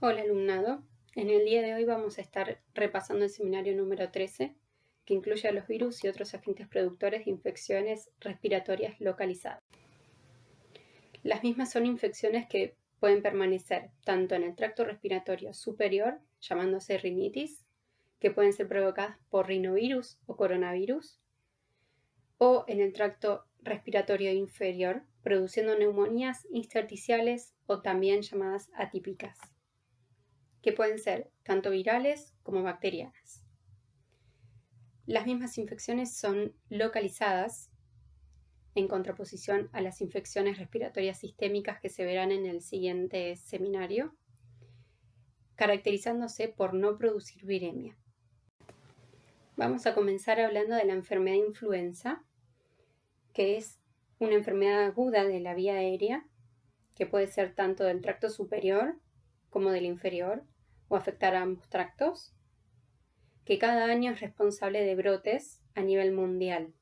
Hola alumnado, en el día de hoy vamos a estar repasando el seminario número 13, que incluye a los virus y otros agentes productores de infecciones respiratorias localizadas. Las mismas son infecciones que pueden permanecer tanto en el tracto respiratorio superior, llamándose rinitis, que pueden ser provocadas por rinovirus o coronavirus, o en el tracto respiratorio inferior, produciendo neumonías intersticiales o también llamadas atípicas, que pueden ser tanto virales como bacterianas. Las mismas infecciones son localizadas en contraposición a las infecciones respiratorias sistémicas que se verán en el siguiente seminario, caracterizándose por no producir viremia. Vamos a comenzar hablando de la enfermedad de influenza, que es una enfermedad aguda de la vía aérea, que puede ser tanto del tracto superior como del inferior, o afectar a ambos tractos, que cada año es responsable de brotes a nivel mundial.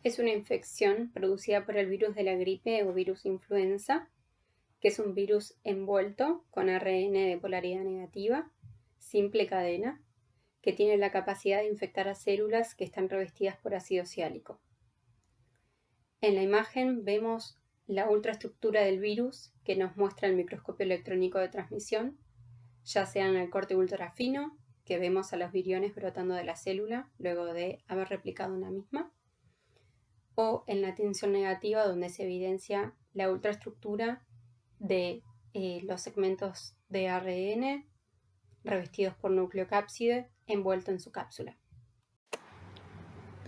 Es una infección producida por el virus de la gripe o virus influenza, que es un virus envuelto con ARN de polaridad negativa, simple cadena, que tiene la capacidad de infectar a células que están revestidas por ácido ciálico. En la imagen vemos la ultraestructura del virus que nos muestra el microscopio electrónico de transmisión, ya sea en el corte ultrafino, que vemos a los viriones brotando de la célula luego de haber replicado una misma, o en la tinción negativa, donde se evidencia la ultraestructura de los segmentos de ARN revestidos por nucleocápside envuelto en su cápsula.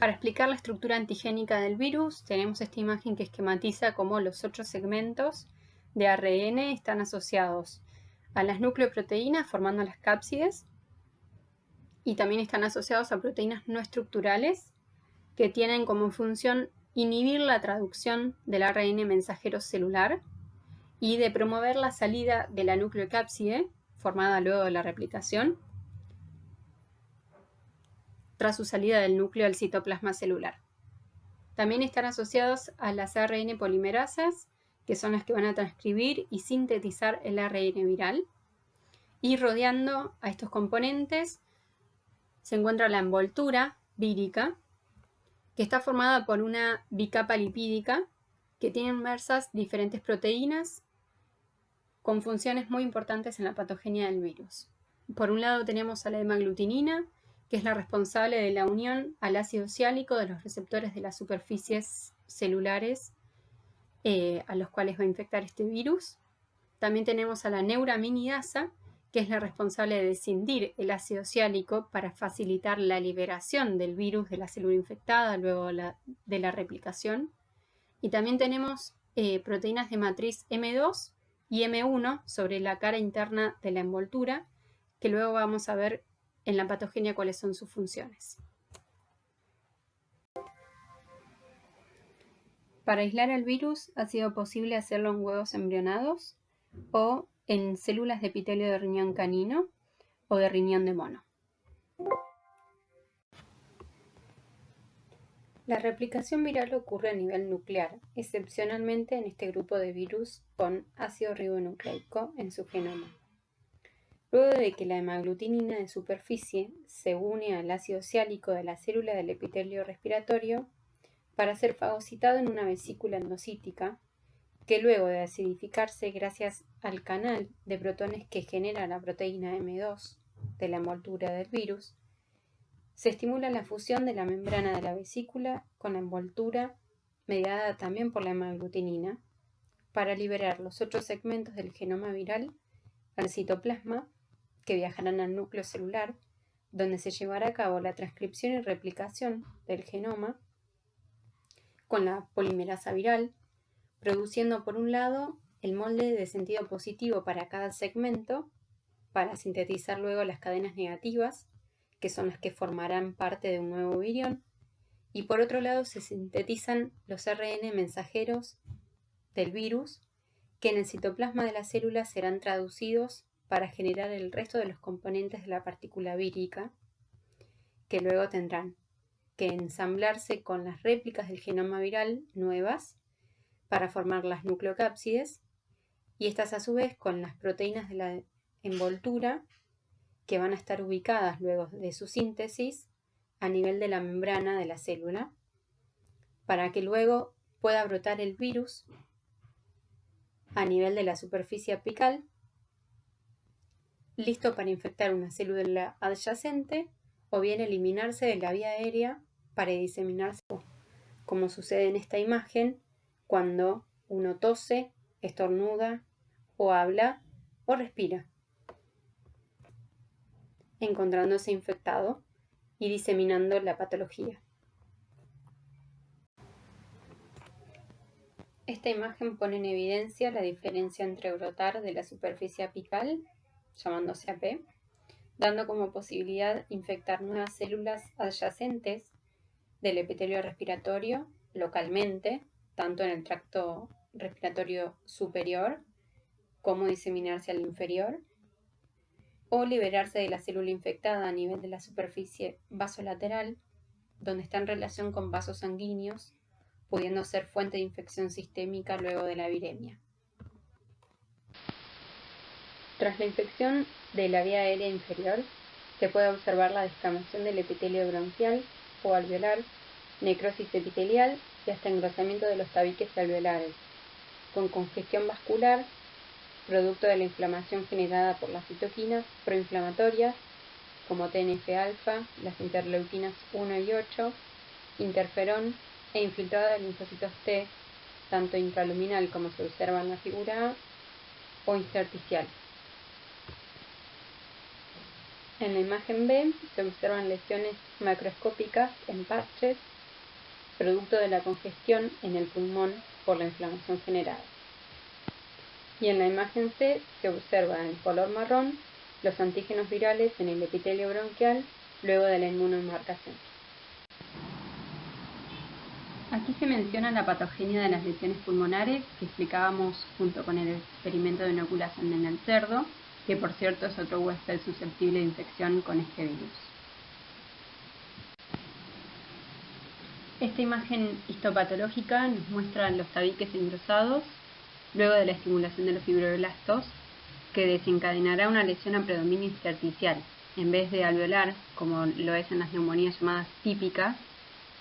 Para explicar la estructura antigénica del virus, tenemos esta imagen que esquematiza cómo los 8 segmentos de ARN están asociados a las nucleoproteínas formando las cápsides y también están asociados a proteínas no estructurales que tienen como función inhibir la traducción del ARN mensajero celular y de promover la salida de la nucleocápside, formada luego de la replicación, tras su salida del núcleo al citoplasma celular. También están asociados a las ARN polimerasas, que son las que van a transcribir y sintetizar el ARN viral. Y rodeando a estos componentes se encuentra la envoltura vírica, que está formada por una bicapa lipídica que tiene inmersas diferentes proteínas con funciones muy importantes en la patogenia del virus. Por un lado tenemos a la hemaglutinina, que es la responsable de la unión al ácido ciálico de los receptores de las superficies celulares a los cuales va a infectar este virus. También tenemos a la neuraminidasa, que es la responsable de escindir el ácido ciálico para facilitar la liberación del virus de la célula infectada luego de la replicación. Y también tenemos proteínas de matriz M2 y M1 sobre la cara interna de la envoltura, que luego vamos a ver en la patogenia cuáles son sus funciones. Para aislar al virus ha sido posible hacerlo en huevos embrionados o en células de epitelio de riñón canino o de riñón de mono. La replicación viral ocurre a nivel nuclear, excepcionalmente en este grupo de virus con ácido ribonucleico en su genoma. Luego de que la hemaglutinina de superficie se une al ácido ciálico de la célula del epitelio respiratorio para ser fagocitado en una vesícula endocítica, que luego de acidificarse gracias al canal de protones que genera la proteína M2 de la envoltura del virus, se estimula la fusión de la membrana de la vesícula con la envoltura, mediada también por la hemaglutinina, para liberar los 8 segmentos del genoma viral al citoplasma, que viajarán al núcleo celular, donde se llevará a cabo la transcripción y replicación del genoma con la polimerasa viral, produciendo por un lado el molde de sentido positivo para cada segmento, para sintetizar luego las cadenas negativas, que son las que formarán parte de un nuevo virión, y por otro lado se sintetizan los ARN mensajeros del virus, que en el citoplasma de la célula serán traducidos para generar el resto de los componentes de la partícula vírica, que luego tendrán que ensamblarse con las réplicas del genoma viral nuevas para formar las nucleocápsides y estas a su vez con las proteínas de la envoltura que van a estar ubicadas luego de su síntesis a nivel de la membrana de la célula, para que luego pueda brotar el virus a nivel de la superficie apical, listo para infectar una célula adyacente o bien eliminarse de la vía aérea para diseminarse, como sucede en esta imagen cuando uno tose, estornuda o habla o respira, encontrándose infectado y diseminando la patología. Esta imagen pone en evidencia la diferencia entre brotar de la superficie apical, llamándose AP, dando como posibilidad infectar nuevas células adyacentes del epitelio respiratorio localmente, tanto en el tracto respiratorio superior como diseminarse al inferior, o liberarse de la célula infectada a nivel de la superficie vasolateral, donde está en relación con vasos sanguíneos, pudiendo ser fuente de infección sistémica luego de la viremia. Tras la infección de la vía aérea inferior, se puede observar la descamación del epitelio bronquial o alveolar, necrosis epitelial y hasta engrosamiento de los tabiques alveolares, con congestión vascular, producto de la inflamación generada por las citoquinas proinflamatorias, como TNF-alfa, las interleuquinas 1 y 8, interferón e infiltrado de linfocitos T, tanto intraluminal como se observa en la figura A, o intersticial. En la imagen B se observan lesiones macroscópicas en parches, producto de la congestión en el pulmón por la inflamación generada. Y en la imagen C se observa en color marrón los antígenos virales en el epitelio bronquial luego de la inmunomarcación. Aquí se menciona la patogenia de las lesiones pulmonares que explicábamos junto con el experimento de inoculación en el cerdo, que por cierto es otro huésped susceptible de infección con este virus. Esta imagen histopatológica nos muestra los tabiques engrosados luego de la estimulación de los fibroblastos, que desencadenará una lesión a predominio intersticial, en vez de alveolar, como lo es en las neumonías llamadas típicas,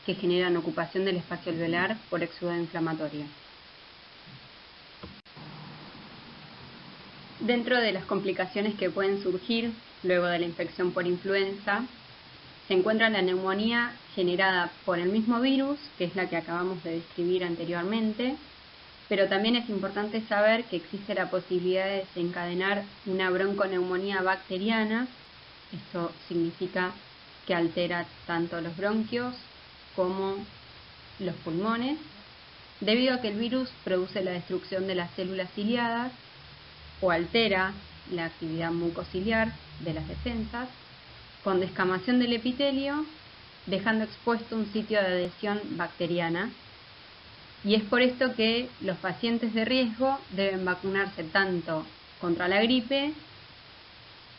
que generan ocupación del espacio alveolar por exudado inflamatorio. Dentro de las complicaciones que pueden surgir luego de la infección por influenza, se encuentra la neumonía generada por el mismo virus, que es la que acabamos de describir anteriormente, pero también es importante saber que existe la posibilidad de desencadenar una bronconeumonía bacteriana. Esto significa que altera tanto los bronquios como los pulmones, debido a que el virus produce la destrucción de las células ciliadas o altera la actividad mucociliar de las defensas, con descamación del epitelio, dejando expuesto un sitio de adhesión bacteriana. Y es por esto que los pacientes de riesgo deben vacunarse tanto contra la gripe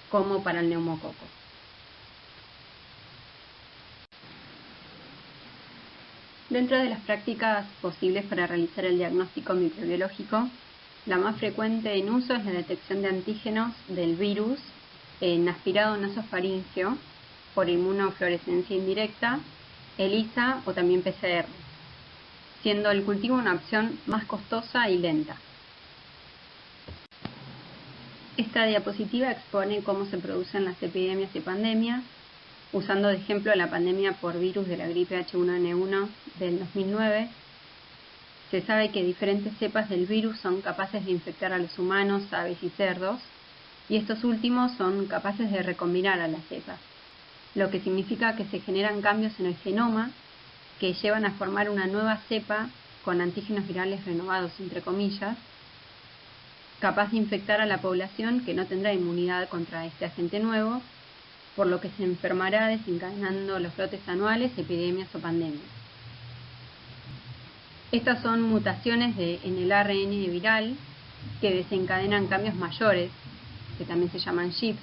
como para el neumococo. Dentro de las prácticas posibles para realizar el diagnóstico microbiológico, la más frecuente en uso es la detección de antígenos del virus en aspirado nasofaríngeo por inmunofluorescencia indirecta, ELISA o también PCR, siendo el cultivo una opción más costosa y lenta. Esta diapositiva expone cómo se producen las epidemias y pandemias, usando de ejemplo la pandemia por virus de la gripe H1N1 del 2009. Se sabe que diferentes cepas del virus son capaces de infectar a los humanos, aves y cerdos, y estos últimos son capaces de recombinar a las cepas, lo que significa que se generan cambios en el genoma que llevan a formar una nueva cepa con antígenos virales renovados, entre comillas, capaz de infectar a la población que no tendrá inmunidad contra este agente nuevo, por lo que se enfermará desencadenando los brotes anuales, epidemias o pandemias. Estas son mutaciones en el ARN viral que desencadenan cambios mayores, que también se llaman shifts,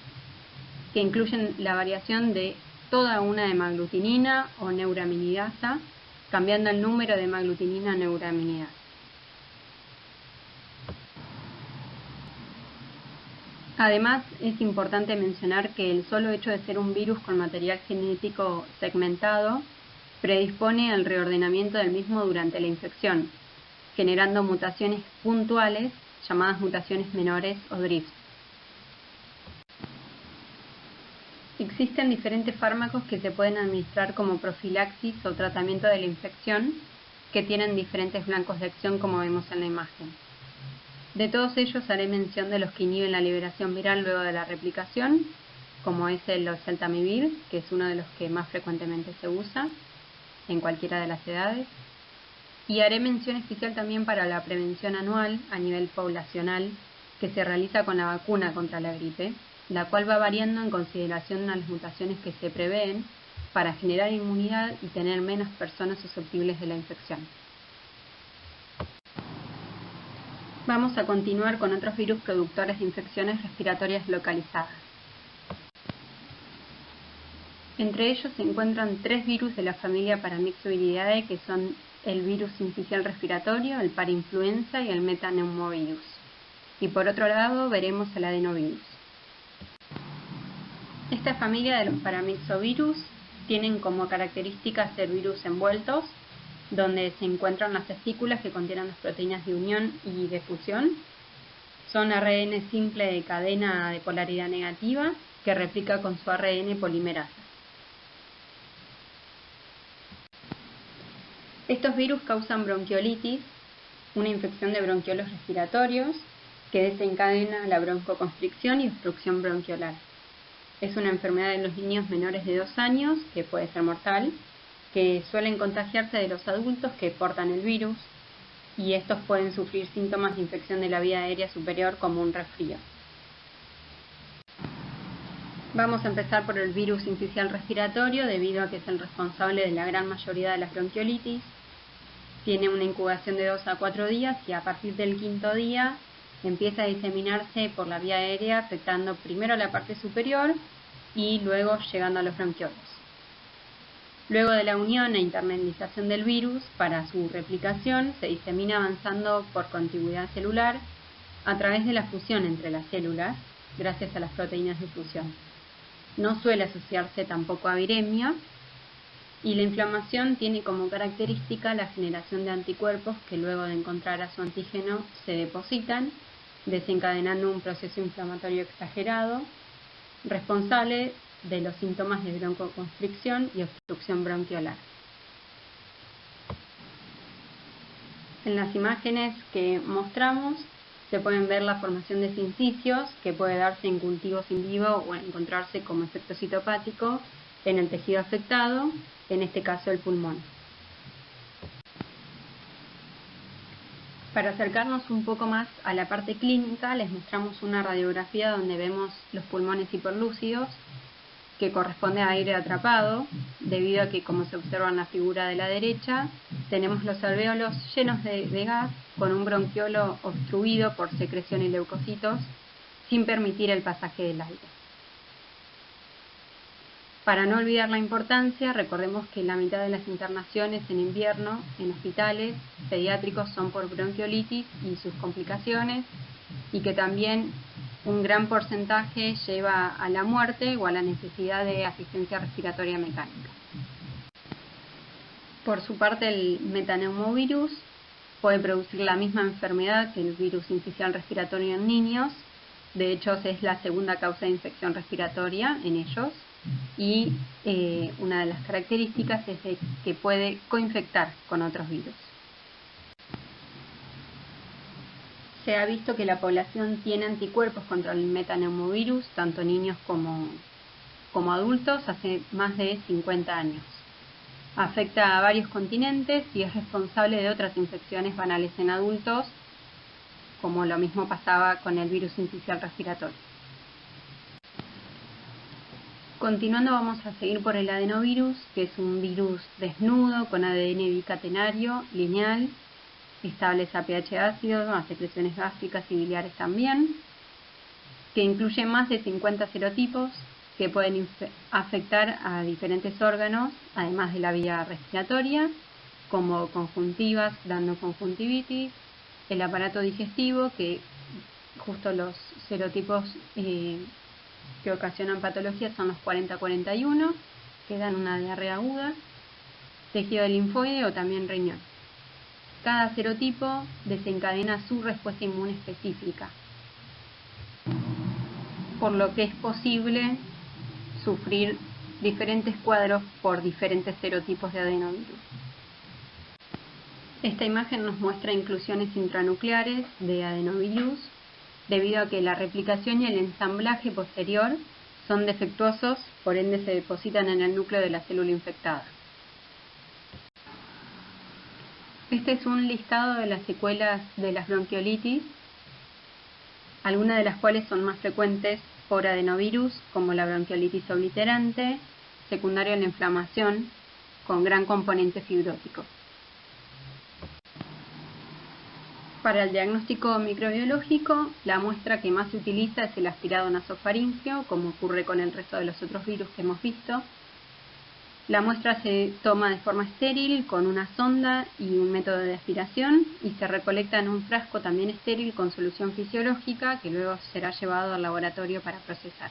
que incluyen la variación de toda una hemaglutinina o neuraminidasa, cambiando el número de hemaglutinina a neuraminidasa. Además, es importante mencionar que el solo hecho de ser un virus con material genético segmentado predispone al reordenamiento del mismo durante la infección, generando mutaciones puntuales llamadas mutaciones menores o drifts. Existen diferentes fármacos que se pueden administrar como profilaxis o tratamiento de la infección, que tienen diferentes blancos de acción como vemos en la imagen. De todos ellos haré mención de los que inhiben la liberación viral luego de la replicación, como es el oseltamivir, que es uno de los que más frecuentemente se usa en cualquiera de las edades. Y haré mención especial también para la prevención anual a nivel poblacional que se realiza con la vacuna contra la gripe, la cual va variando en consideración a las mutaciones que se prevén para generar inmunidad y tener menos personas susceptibles de la infección. Vamos a continuar con otros virus productores de infecciones respiratorias localizadas. Entre ellos se encuentran 3 virus de la familia Paramyxoviridae, que son el virus sincicial respiratorio, el parainfluenza y el metaneumovirus. Y por otro lado veremos el adenovirus. Esta familia de los paramyxovirus tienen como características ser virus envueltos, donde se encuentran las espículas que contienen las proteínas de unión y de fusión. Son ARN simple de cadena de polaridad negativa que replica con su ARN polimerasa. Estos virus causan bronquiolitis, una infección de bronquiolos respiratorios que desencadena la broncoconstricción y obstrucción bronquiolar. Es una enfermedad en los niños menores de 2 años que puede ser mortal, que suelen contagiarse de los adultos que portan el virus, y estos pueden sufrir síntomas de infección de la vía aérea superior como un resfrío. Vamos a empezar por el virus sincicial respiratorio, debido a que es el responsable de la gran mayoría de las bronquiolitis. Tiene una incubación de 2 a 4 días y a partir del 5.º día empieza a diseminarse por la vía aérea, afectando primero la parte superior y luego llegando a los bronquiolos. Luego de la unión e internalización del virus, para su replicación se disemina avanzando por contigüidad celular a través de la fusión entre las células, gracias a las proteínas de fusión. No suele asociarse tampoco a viremia, y la inflamación tiene como característica la generación de anticuerpos que luego de encontrar a su antígeno se depositan, desencadenando un proceso inflamatorio exagerado, responsable de los síntomas de broncoconstricción y obstrucción bronquiolar. En las imágenes que mostramos se pueden ver la formación de sincicios que puede darse en cultivos in vivo o encontrarse como efecto citopático en el tejido afectado, en este caso el pulmón. Para acercarnos un poco más a la parte clínica, les mostramos una radiografía donde vemos los pulmones hiperlúcidos, que corresponde a aire atrapado, debido a que, como se observa en la figura de la derecha, tenemos los alvéolos llenos de gas, con un bronquiolo obstruido por secreción y leucocitos, sin permitir el pasaje del aire. Para no olvidar la importancia, recordemos que la mitad de las internaciones en invierno en hospitales pediátricos son por bronquiolitis y sus complicaciones, y que también un gran porcentaje lleva a la muerte o a la necesidad de asistencia respiratoria mecánica. Por su parte, el metaneumovirus puede producir la misma enfermedad que el virus sincicial respiratorio en niños. De hecho, es la segunda causa de infección respiratoria en ellos, y una de las características es que puede coinfectar con otros virus. Se ha visto que la población tiene anticuerpos contra el metaneumovirus, tanto niños como adultos, hace más de 50 años. Afecta a varios continentes y es responsable de otras infecciones banales en adultos, como lo mismo pasaba con el virus sincicial respiratorio. Continuando, vamos a seguir por el adenovirus, que es un virus desnudo con ADN bicatenario, lineal, estables a pH ácido, a secreciones gástricas y biliares también, que incluye más de 50 serotipos que pueden afectar a diferentes órganos, además de la vía respiratoria, como conjuntivas, dando conjuntivitis, el aparato digestivo, que justo los serotipos que ocasionan patología son los 40-41, que dan una diarrea aguda, tejido de linfoide o también riñón. Cada serotipo desencadena su respuesta inmune específica, por lo que es posible sufrir diferentes cuadros por diferentes serotipos de adenovirus. Esta imagen nos muestra inclusiones intranucleares de adenovirus debido a que la replicación y el ensamblaje posterior son defectuosos, por ende se depositan en el núcleo de la célula infectada. Este es un listado de las secuelas de las bronquiolitis, algunas de las cuales son más frecuentes por adenovirus, como la bronquiolitis obliterante, secundaria a la inflamación, con gran componente fibrótico. Para el diagnóstico microbiológico, la muestra que más se utiliza es el aspirado nasofaríngeo, como ocurre con el resto de los otros virus que hemos visto. La muestra se toma de forma estéril con una sonda y un método de aspiración y se recolecta en un frasco también estéril con solución fisiológica que luego será llevado al laboratorio para procesar.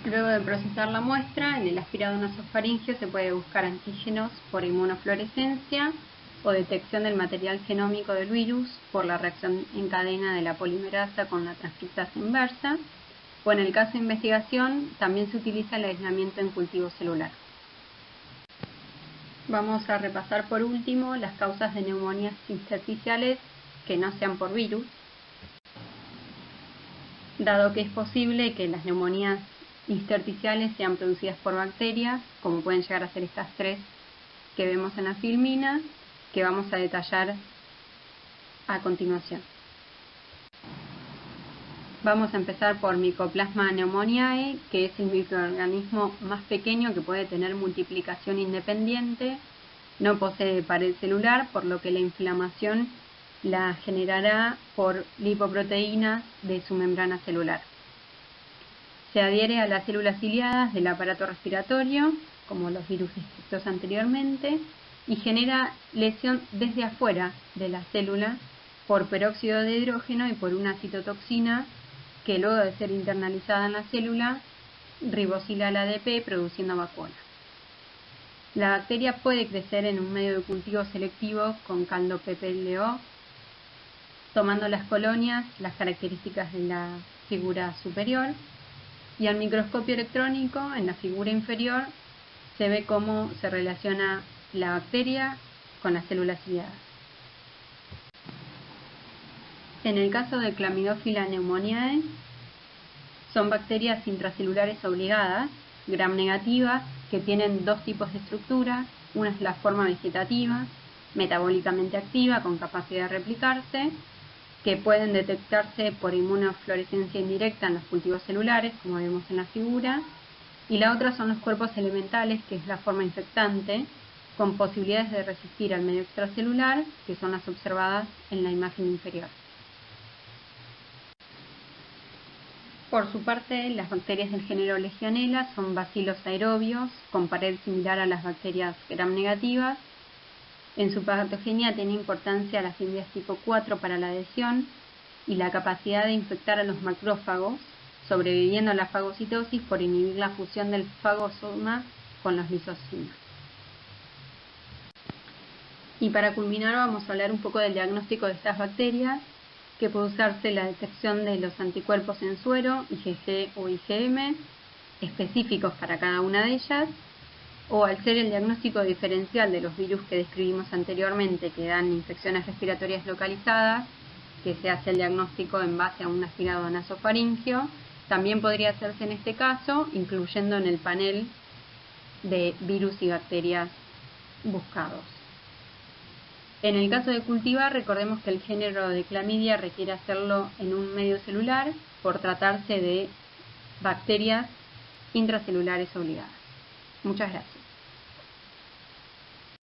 Luego de procesar la muestra, en el aspirado nasofaríngeo se puede buscar antígenos por inmunofluorescencia o detección del material genómico del virus por la reacción en cadena de la polimerasa con la transcriptasa inversa, o en el caso de investigación también se utiliza el aislamiento en cultivo celular. Vamos a repasar por último las causas de neumonías intersticiales que no sean por virus, dado que es posible que las neumonías intersticiales sean producidas por bacterias, como pueden llegar a ser estas tres que vemos en la filmina, que vamos a detallar a continuación. Vamos a empezar por Mycoplasma pneumoniae, que es el microorganismo más pequeño que puede tener multiplicación independiente, no posee pared celular, por lo que la inflamación la generará por lipoproteínas de su membrana celular. Se adhiere a las células ciliadas del aparato respiratorio, como los virus descritos anteriormente, y genera lesión desde afuera de la célula por peróxido de hidrógeno y por una citotoxina que luego de ser internalizada en la célula ribosila el ADP produciendo vacuola. La bacteria puede crecer en un medio de cultivo selectivo con caldo PPLO, tomando las colonias las características de la figura superior, y al microscopio electrónico en la figura inferior se ve cómo se relaciona la bacteria con las células ciliadas. En el caso de Chlamydophila pneumoniae, son bacterias intracelulares obligadas, gram negativas, que tienen dos tipos de estructura. Una es la forma vegetativa, metabólicamente activa, con capacidad de replicarse, que pueden detectarse por inmunofluorescencia indirecta en los cultivos celulares, como vemos en la figura. Y la otra son los cuerpos elementales, que es la forma infectante, con posibilidades de resistir al medio extracelular, que son las observadas en la imagen inferior. Por su parte, las bacterias del género Legionella son bacilos aerobios, con pared similar a las bacterias gram negativas. En su patogenia tiene importancia las fibras tipo 4 para la adhesión y la capacidad de infectar a los macrófagos, sobreviviendo a la fagocitosis por inhibir la fusión del fagosoma con los lisocimas. Y para culminar vamos a hablar un poco del diagnóstico de estas bacterias, que puede usarse la detección de los anticuerpos en suero, IgG o IgM, específicos para cada una de ellas, o al ser el diagnóstico diferencial de los virus que describimos anteriormente, que dan infecciones respiratorias localizadas, que se hace el diagnóstico en base a un aspirado nasofaríngeo, también podría hacerse en este caso, incluyendo en el panel de virus y bacterias buscados. En el caso de cultivar, recordemos que el género de clamidia requiere hacerlo en un medio celular por tratarse de bacterias intracelulares obligadas. Muchas gracias.